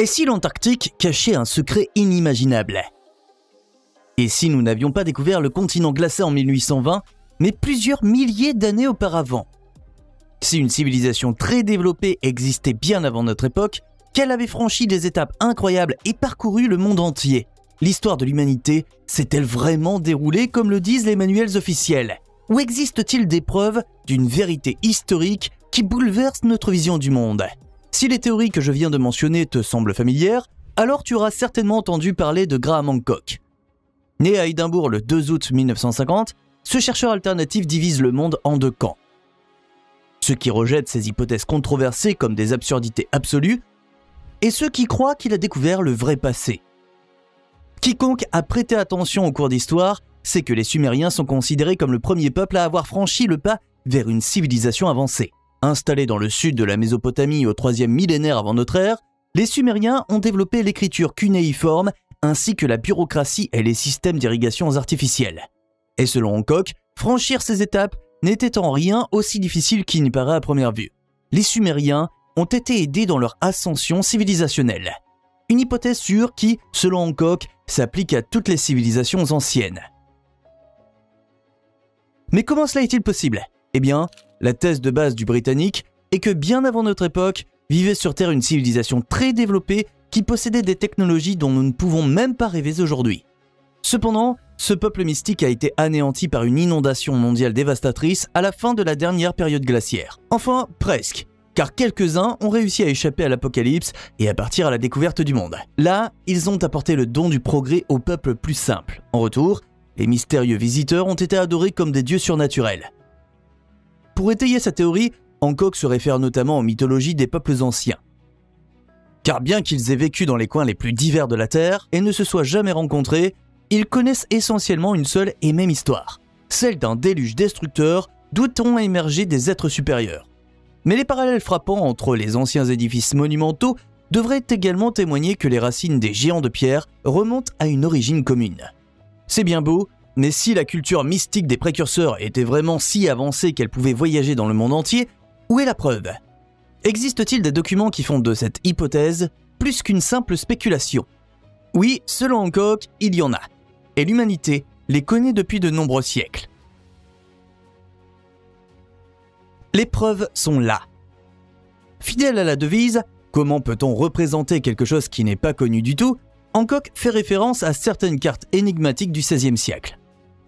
Et si l'Antarctique cachait un secret inimaginable? Et si nous n'avions pas découvert le continent glacé en 1820, mais plusieurs milliers d'années auparavant? Si une civilisation très développée existait bien avant notre époque, qu'elle avait franchi des étapes incroyables et parcouru le monde entier, l'histoire de l'humanité s'est-elle vraiment déroulée comme le disent les manuels officiels? Ou existe-t-il des preuves d'une vérité historique qui bouleverse notre vision du monde? Si les théories que je viens de mentionner te semblent familières, alors tu auras certainement entendu parler de Graham Hancock. Né à Édimbourg le 2 août 1950, ce chercheur alternatif divise le monde en deux camps. Ceux qui rejettent ces hypothèses controversées comme des absurdités absolues, et ceux qui croient qu'il a découvert le vrai passé. Quiconque a prêté attention au cours d'histoire sait que les Sumériens sont considérés comme le premier peuple à avoir franchi le pas vers une civilisation avancée. Installés dans le sud de la Mésopotamie au 3e millénaire avant notre ère, les Sumériens ont développé l'écriture cunéiforme ainsi que la bureaucratie et les systèmes d'irrigation artificiels. Et selon Hancock, franchir ces étapes n'était en rien aussi difficile qu'il n'y paraît à première vue. Les Sumériens ont été aidés dans leur ascension civilisationnelle. Une hypothèse sûre qui, selon Hancock, s'applique à toutes les civilisations anciennes. Mais comment cela est-il possible? Eh bien, la thèse de base du Britannique est que bien avant notre époque, vivait sur Terre une civilisation très développée qui possédait des technologies dont nous ne pouvons même pas rêver aujourd'hui. Cependant, ce peuple mystique a été anéanti par une inondation mondiale dévastatrice à la fin de la dernière période glaciaire. Enfin, presque, car quelques-uns ont réussi à échapper à l'apocalypse et à partir à la découverte du monde. Là, ils ont apporté le don du progrès au peuple plus simple. En retour, les mystérieux visiteurs ont été adorés comme des dieux surnaturels. Pour étayer sa théorie, Hancock se réfère notamment aux mythologies des peuples anciens. Car bien qu'ils aient vécu dans les coins les plus divers de la Terre et ne se soient jamais rencontrés, ils connaissent essentiellement une seule et même histoire, celle d'un déluge destructeur d'où ont émergé des êtres supérieurs. Mais les parallèles frappants entre les anciens édifices monumentaux devraient également témoigner que les racines des géants de pierre remontent à une origine commune. C'est bien beau, mais si la culture mystique des précurseurs était vraiment si avancée qu'elle pouvait voyager dans le monde entier, où est la preuve? Existe-t-il des documents qui font de cette hypothèse plus qu'une simple spéculation? Oui, selon Hancock, il y en a. Et l'humanité les connaît depuis de nombreux siècles. Les preuves sont là. Fidèle à la devise « Comment peut-on représenter quelque chose qui n'est pas connu du tout ?», Hancock fait référence à certaines cartes énigmatiques du XVIe siècle.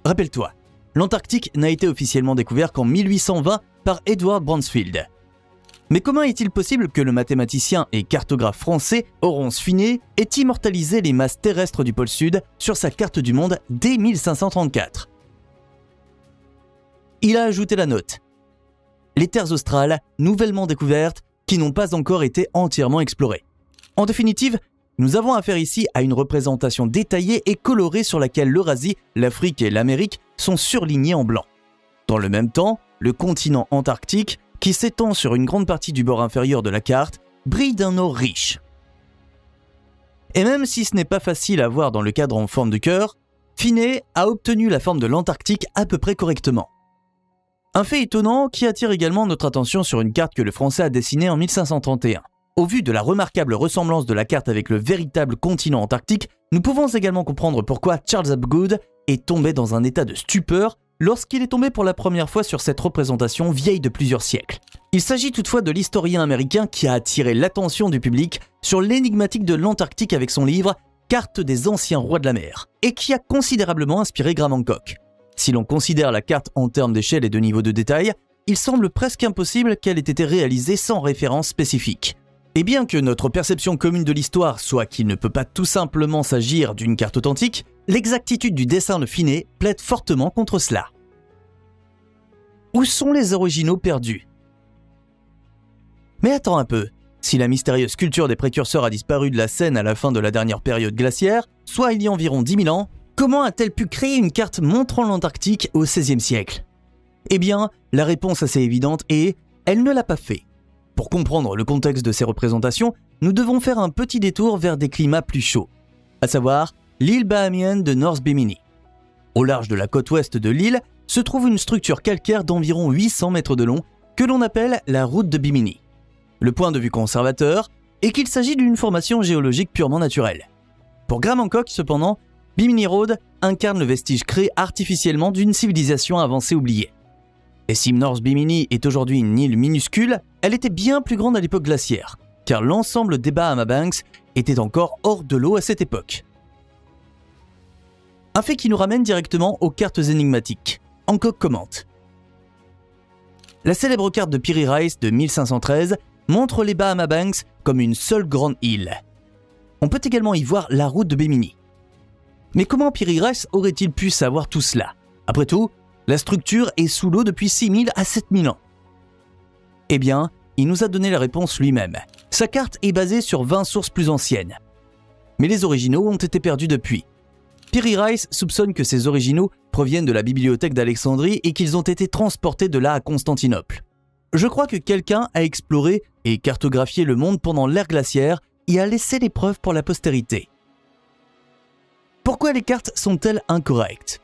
Rappelle-toi, l'Antarctique n'a été officiellement découvert qu'en 1820 par Edward Bransfield. Mais comment est-il possible que le mathématicien et cartographe français Orens Finet ait immortalisé les masses terrestres du pôle Sud sur sa carte du monde dès 1534? Il a ajouté la note. Les terres australes, nouvellement découvertes, qui n'ont pas encore été entièrement explorées. En définitive, nous avons affaire ici à une représentation détaillée et colorée sur laquelle l'Eurasie, l'Afrique et l'Amérique sont surlignés en blanc. Dans le même temps, le continent antarctique, qui s'étend sur une grande partie du bord inférieur de la carte, brille d'un or riche. Et même si ce n'est pas facile à voir dans le cadre en forme de cœur, Finet a obtenu la forme de l'Antarctique à peu près correctement. Un fait étonnant qui attire également notre attention sur une carte que le Français a dessinée en 1531. Au vu de la remarquable ressemblance de la carte avec le véritable continent antarctique, nous pouvons également comprendre pourquoi Charles Hapgood est tombé dans un état de stupeur lorsqu'il est tombé pour la première fois sur cette représentation vieille de plusieurs siècles. Il s'agit toutefois de l'historien américain qui a attiré l'attention du public sur l'énigmatique de l'Antarctique avec son livre « Carte des anciens rois de la mer » et qui a considérablement inspiré Graham Hancock. Si l'on considère la carte en termes d'échelle et de niveau de détail, il semble presque impossible qu'elle ait été réalisée sans référence spécifique. Et bien que notre perception commune de l'histoire soit qu'il ne peut pas tout simplement s'agir d'une carte authentique, l'exactitude du dessin de Finet plaide fortement contre cela. Où sont les originaux perdus? Mais attends un peu, si la mystérieuse culture des précurseurs a disparu de la scène à la fin de la dernière période glaciaire, soit il y a environ 10 000 ans, comment a-t-elle pu créer une carte montrant l'Antarctique au XVIe siècle? Eh bien, la réponse assez évidente est « elle ne l'a pas fait ». Pour comprendre le contexte de ces représentations, nous devons faire un petit détour vers des climats plus chauds, à savoir l'île bahamienne de North Bimini. Au large de la côte ouest de l'île se trouve une structure calcaire d'environ 800 mètres de long que l'on appelle la route de Bimini. Le point de vue conservateur, et qu'il s'agit d'une formation géologique purement naturelle. Pour Graham Hancock, cependant, Bimini Road incarne le vestige créé artificiellement d'une civilisation avancée oubliée. Et si North Bimini est aujourd'hui une île minuscule, elle était bien plus grande à l'époque glaciaire, car l'ensemble des Bahama Banks était encore hors de l'eau à cette époque. Un fait qui nous ramène directement aux cartes énigmatiques. Hancock commente. La célèbre carte de Piri Reis de 1513 montre les Bahama Banks comme une seule grande île. On peut également y voir la route de Bimini. Mais comment Piri Reis aurait-il pu savoir tout cela? Après tout, la structure est sous l'eau depuis 6000 à 7000 ans. Eh bien, il nous a donné la réponse lui-même. Sa carte est basée sur 20 sources plus anciennes. Mais les originaux ont été perdus depuis. Piri Reis soupçonne que ces originaux proviennent de la bibliothèque d'Alexandrie et qu'ils ont été transportés de là à Constantinople. Je crois que quelqu'un a exploré et cartographié le monde pendant l'ère glaciaire et a laissé les preuves pour la postérité. Pourquoi les cartes sont-elles incorrectes?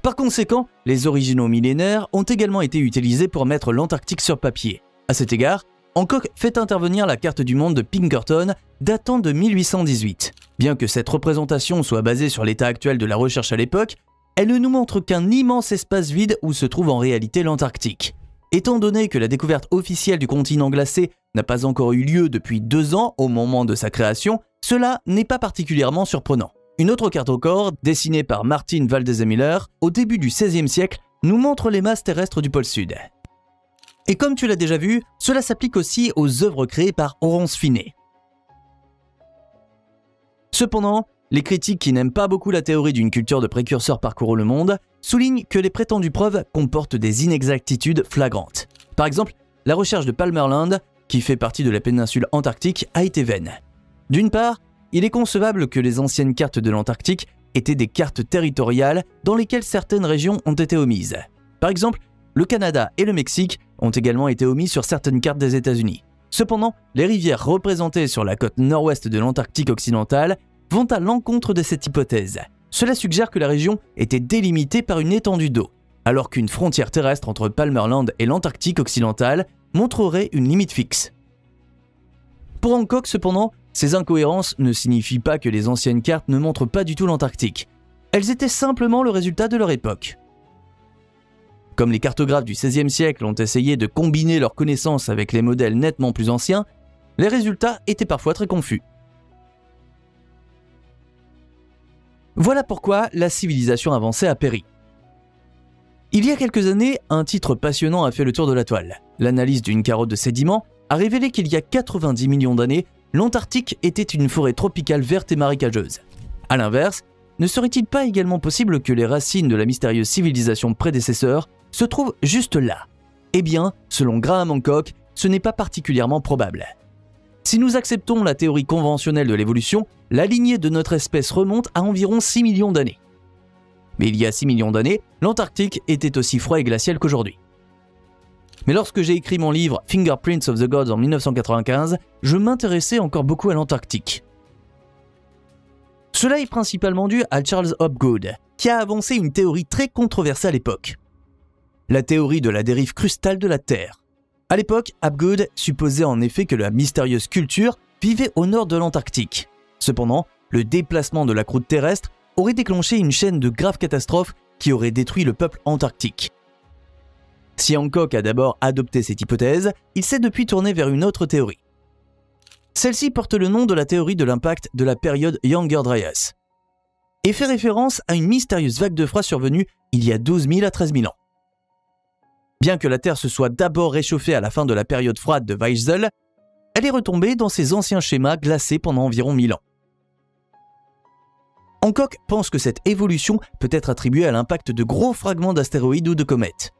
Par conséquent, les originaux millénaires ont également été utilisés pour mettre l'Antarctique sur papier. À cet égard, Hancock fait intervenir la carte du monde de Pinkerton datant de 1818. Bien que cette représentation soit basée sur l'état actuel de la recherche à l'époque, elle ne nous montre qu'un immense espace vide où se trouve en réalité l'Antarctique. Étant donné que la découverte officielle du continent glacé n'a pas encore eu lieu depuis 2 ans au moment de sa création, cela n'est pas particulièrement surprenant. Une autre carte au corps, dessinée par Martin Valdez-Miller au début du XVIe siècle, nous montre les masses terrestres du pôle Sud. Et comme tu l'as déjà vu, cela s'applique aussi aux œuvres créées par Oronce Finet. Cependant, les critiques qui n'aiment pas beaucoup la théorie d'une culture de précurseurs parcourant le monde soulignent que les prétendues preuves comportent des inexactitudes flagrantes. Par exemple, la recherche de Palmerland, qui fait partie de la péninsule antarctique, a été vaine. D'une part, il est concevable que les anciennes cartes de l'Antarctique étaient des cartes territoriales dans lesquelles certaines régions ont été omises. Par exemple, le Canada et le Mexique ont également été omis sur certaines cartes des États-Unis. Cependant, les rivières représentées sur la côte nord-ouest de l'Antarctique occidentale vont à l'encontre de cette hypothèse. Cela suggère que la région était délimitée par une étendue d'eau, alors qu'une frontière terrestre entre Palmerland et l'Antarctique occidental montrerait une limite fixe. Pour Hancock, cependant, ces incohérences ne signifient pas que les anciennes cartes ne montrent pas du tout l'Antarctique. Elles étaient simplement le résultat de leur époque. Comme les cartographes du XVIe siècle ont essayé de combiner leurs connaissances avec les modèles nettement plus anciens, les résultats étaient parfois très confus. Voilà pourquoi la civilisation avancée a péri. Il y a quelques années, un titre passionnant a fait le tour de la toile. L'analyse d'une carotte de sédiments a révélé qu'il y a 90 millions d'années, l'Antarctique était une forêt tropicale verte et marécageuse. A l'inverse, ne serait-il pas également possible que les racines de la mystérieuse civilisation prédécesseur se trouvent juste là? Eh bien, selon Graham Hancock, ce n'est pas particulièrement probable. Si nous acceptons la théorie conventionnelle de l'évolution, la lignée de notre espèce remonte à environ 6 millions d'années. Mais il y a 6 millions d'années, l'Antarctique était aussi froid et glacial qu'aujourd'hui. Mais lorsque j'ai écrit mon livre Fingerprints of the Gods en 1995, je m'intéressais encore beaucoup à l'Antarctique. Cela est principalement dû à Charles Hopgood, qui a avancé une théorie très controversée à l'époque. La théorie de la dérive crustale de la Terre. À l'époque, Hopgood supposait en effet que la mystérieuse culture vivait au nord de l'Antarctique. Cependant, le déplacement de la croûte terrestre aurait déclenché une chaîne de graves catastrophes qui auraient détruit le peuple antarctique. Si Hancock a d'abord adopté cette hypothèse, il s'est depuis tourné vers une autre théorie. Celle-ci porte le nom de la théorie de l'impact de la période Younger Dryas et fait référence à une mystérieuse vague de froid survenue il y a 12 000 à 13 000 ans. Bien que la Terre se soit d'abord réchauffée à la fin de la période froide de Weissel, elle est retombée dans ses anciens schémas glacés pendant environ 1000 ans. Hancock pense que cette évolution peut être attribuée à l'impact de gros fragments d'astéroïdes ou de comètes.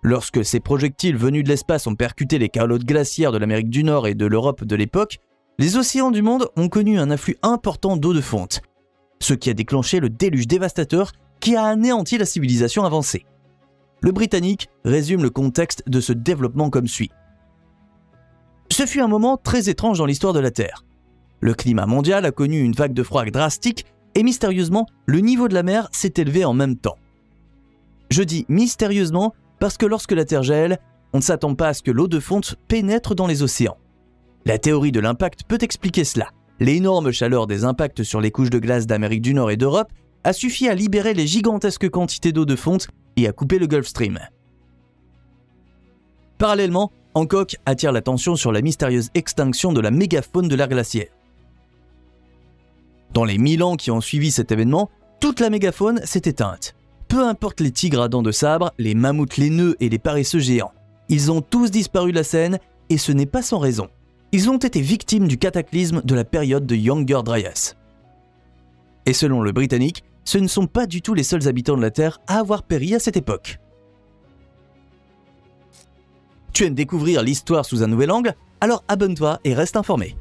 Lorsque ces projectiles venus de l'espace ont percuté les calottes glaciaires de l'Amérique du Nord et de l'Europe de l'époque, les océans du monde ont connu un afflux important d'eau de fonte, ce qui a déclenché le déluge dévastateur qui a anéanti la civilisation avancée. Le Britannique résume le contexte de ce développement comme suit. Ce fut un moment très étrange dans l'histoire de la Terre. Le climat mondial a connu une vague de froid drastique et mystérieusement, le niveau de la mer s'est élevé en même temps. Je dis mystérieusement parce que lorsque la Terre gèle, on ne s'attend pas à ce que l'eau de fonte pénètre dans les océans. La théorie de l'impact peut expliquer cela. L'énorme chaleur des impacts sur les couches de glace d'Amérique du Nord et d'Europe a suffi à libérer les gigantesques quantités d'eau de fonte et à couper le Gulf Stream. Parallèlement, Hancock attire l'attention sur la mystérieuse extinction de la mégafaune de l'ère glaciaire. Dans les 1000 ans qui ont suivi cet événement, toute la mégafaune s'est éteinte. Peu importe les tigres à dents de sabre, les mammouths laineux et les paresseux géants, ils ont tous disparu de la scène et ce n'est pas sans raison. Ils ont été victimes du cataclysme de la période de Younger Dryas. Et selon le Britannique, ce ne sont pas du tout les seuls habitants de la Terre à avoir péri à cette époque. Tu aimes découvrir l'histoire sous un nouvel angle? Alors abonne-toi et reste informé.